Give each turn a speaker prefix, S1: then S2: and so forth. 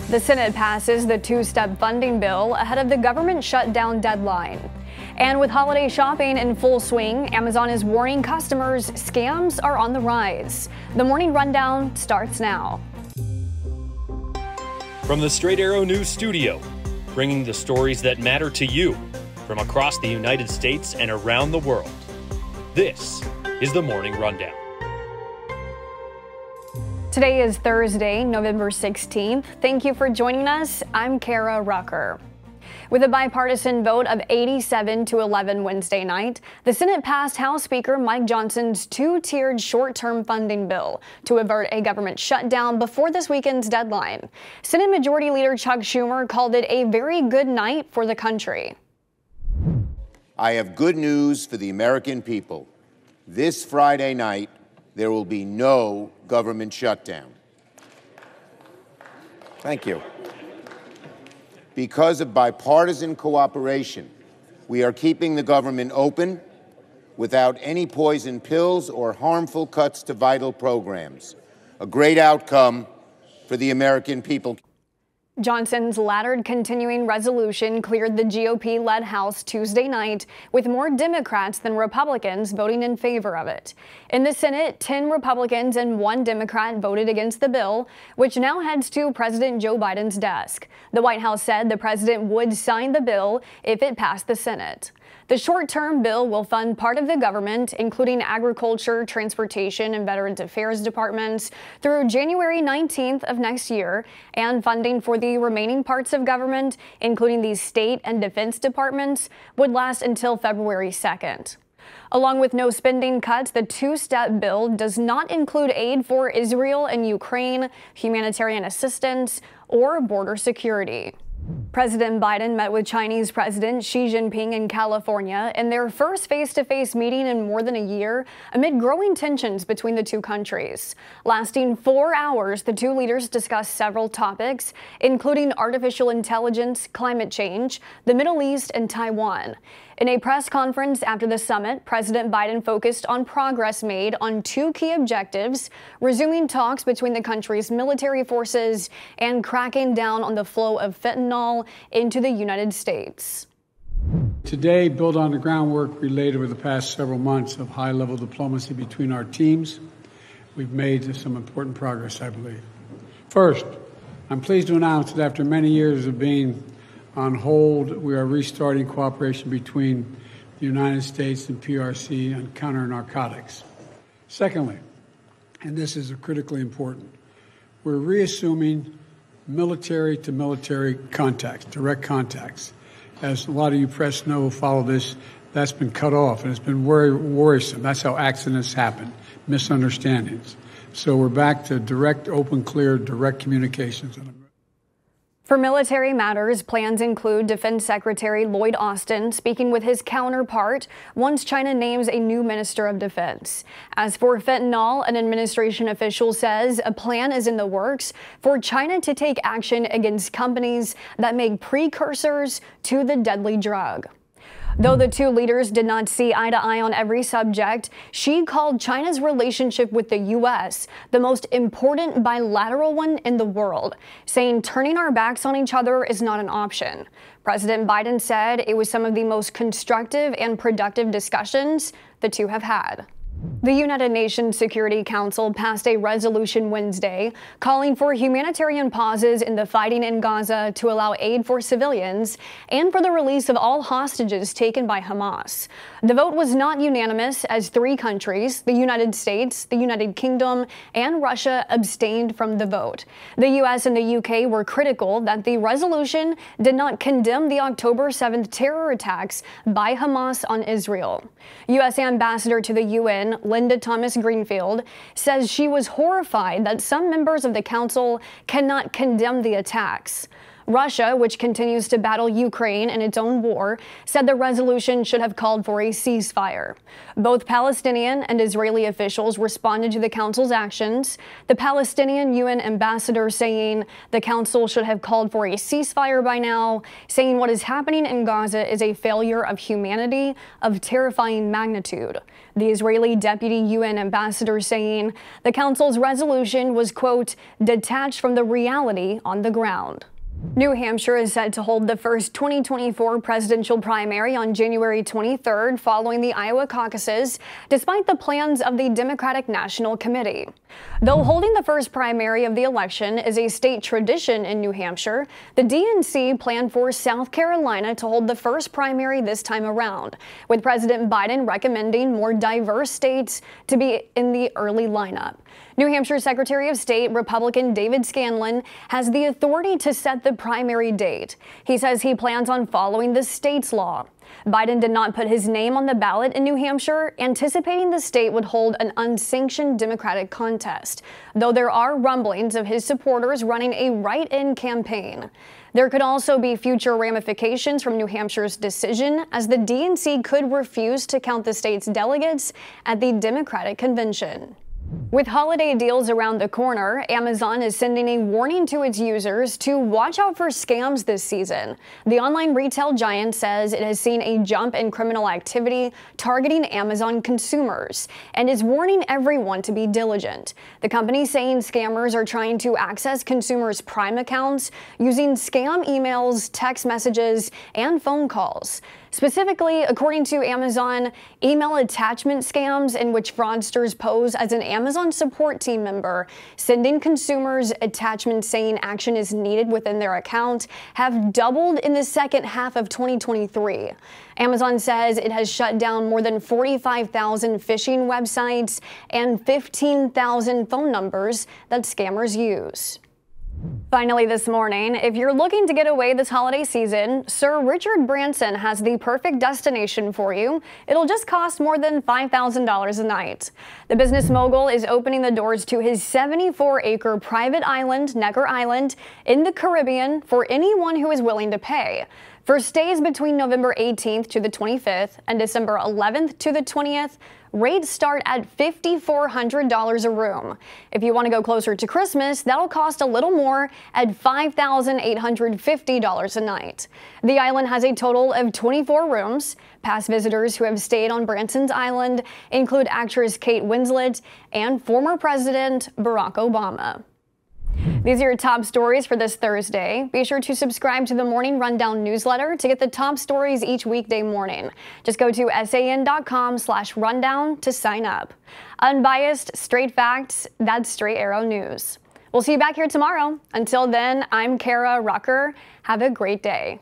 S1: The Senate passes the two-step funding bill ahead of the government shutdown deadline. And with holiday shopping in full swing, Amazon is warning customers scams are on the rise. The Morning Rundown starts now.
S2: From the Straight Arrow News Studio, bringing the stories that matter to you from across the United States and around the world. This is the Morning Rundown.
S1: Today is Thursday, November 16th. Thank you for joining us. I'm Kara Rucker. With a bipartisan vote of 87 to 11 Wednesday night, the Senate passed House Speaker Mike Johnson's two-tiered short-term funding bill to avert a government shutdown before this weekend's deadline. Senate Majority Leader Chuck Schumer called it a very good night for the country.
S3: I have good news for the American people. This Friday night, there will be no government shutdown. Thank you. Because of bipartisan cooperation, we are keeping the government open without any poison pills or harmful cuts to vital programs. A great outcome for the American people.
S1: Johnson's laddered continuing resolution cleared the GOP-led House Tuesday night, with more Democrats than Republicans voting in favor of it. In the Senate, 10 Republicans and 1 Democrat voted against the bill, which now heads to President Joe Biden's desk. The White House said the president would sign the bill if it passed the Senate. The short-term bill will fund part of the government, including agriculture, transportation, and Veterans Affairs departments, through January 19th of next year, and funding for the remaining parts of government, including the state and defense departments, would last until February 2nd. Along with no spending cuts, the two-step bill does not include aid for Israel and Ukraine, humanitarian assistance, or border security. President Biden met with Chinese President Xi Jinping in California in their first face-to-face meeting in more than a year amid growing tensions between the two countries. Lasting 4 hours, the two leaders discussed several topics, including artificial intelligence, climate change, the Middle East, and Taiwan. In a press conference after the summit, President Biden focused on progress made on 2 key objectives: resuming talks between the country's military forces and cracking down on the flow of fentanyl into the United States.
S4: Today, build on the groundwork we laid over the past several months of high-level diplomacy between our teams. We've made some important progress, I believe. First, I'm pleased to announce that after many years of being on hold, we are restarting cooperation between the United States and PRC on counter-narcotics. Secondly, and this is critically important, we're reassuming military-to-military contacts, direct contacts. As a lot of you press know who follow this, that's been cut off, and it's been very worrisome. That's how accidents happen, misunderstandings. So we're back to direct, open, clear, direct communications.
S1: For military matters, plans include Defense Secretary Lloyd Austin speaking with his counterpart once China names a new Minister of Defense. As for fentanyl, an administration official says a plan is in the works for China to take action against companies that make precursors to the deadly drug. Though the two leaders did not see eye to eye on every subject, Xi called China's relationship with the U.S. the most important bilateral one in the world, saying turning our backs on each other is not an option. President Biden said it was some of the most constructive and productive discussions the two have had. The United Nations Security Council passed a resolution Wednesday calling for humanitarian pauses in the fighting in Gaza to allow aid for civilians and for the release of all hostages taken by Hamas. The vote was not unanimous as 3 countries, the United States, the United Kingdom, and Russia, abstained from the vote. The U.S. and the U.K. were critical that the resolution did not condemn the October 7th terror attacks by Hamas on Israel. U.S. Ambassador to the UN, Linda Thomas-Greenfield, says she was horrified that some members of the council cannot condemn the attacks. Russia, which continues to battle Ukraine in its own war, said the resolution should have called for a ceasefire. Both Palestinian and Israeli officials responded to the council's actions, the Palestinian UN ambassador saying the council should have called for a ceasefire by now, saying what is happening in Gaza is a failure of humanity of terrifying magnitude. The Israeli deputy UN ambassador saying the council's resolution was, quote, detached from the reality on the ground. New Hampshire is set to hold the first 2024 presidential primary on January 23rd following the Iowa caucuses, despite the plans of the Democratic National Committee. Though holding the first primary of the election is a state tradition in New Hampshire, the DNC planned for South Carolina to hold the first primary this time around, with President Biden recommending more diverse states to be in the early lineup. New Hampshire Secretary of State Republican David Scanlon has the authority to set the primary date. He says he plans on following the state's law. Biden did not put his name on the ballot in New Hampshire, anticipating the state would hold an unsanctioned Democratic contest, though there are rumblings of his supporters running a write-in campaign. There could also be future ramifications from New Hampshire's decision, as the DNC could refuse to count the state's delegates at the Democratic convention. With holiday deals around the corner, Amazon is sending a warning to its users to watch out for scams this season. The online retail giant says it has seen a jump in criminal activity targeting Amazon consumers and is warning everyone to be diligent. The company saying scammers are trying to access consumers' Prime accounts using scam emails, text messages, and phone calls. Specifically, according to Amazon, email attachment scams in which fraudsters pose as an Amazon support team member, sending consumers attachments saying action is needed within their account, have doubled in the second half of 2023. Amazon says it has shut down more than 45,000 phishing websites and 15,000 phone numbers that scammers use. Finally this morning, if you're looking to get away this holiday season, Sir Richard Branson has the perfect destination for you. It'll just cost more than $5,000 a night. The business mogul is opening the doors to his 74-acre private island, Necker Island, in the Caribbean for anyone who is willing to pay. For stays between November 18th to the 25th and December 11th to the 20th, rates start at $5,400 a room. If you want to go closer to Christmas, that'll cost a little more at $5,850 a night. The island has a total of 24 rooms. Past visitors who have stayed on Branson's Island include actress Kate Winslet and former President Barack Obama. These are your top stories for this Thursday. Be sure to subscribe to the Morning Rundown newsletter to get the top stories each weekday morning. Just go to san.com/rundown to sign up. Unbiased, straight facts, that's Straight Arrow News. We'll see you back here tomorrow. Until then, I'm Kara Rucker. Have a great day.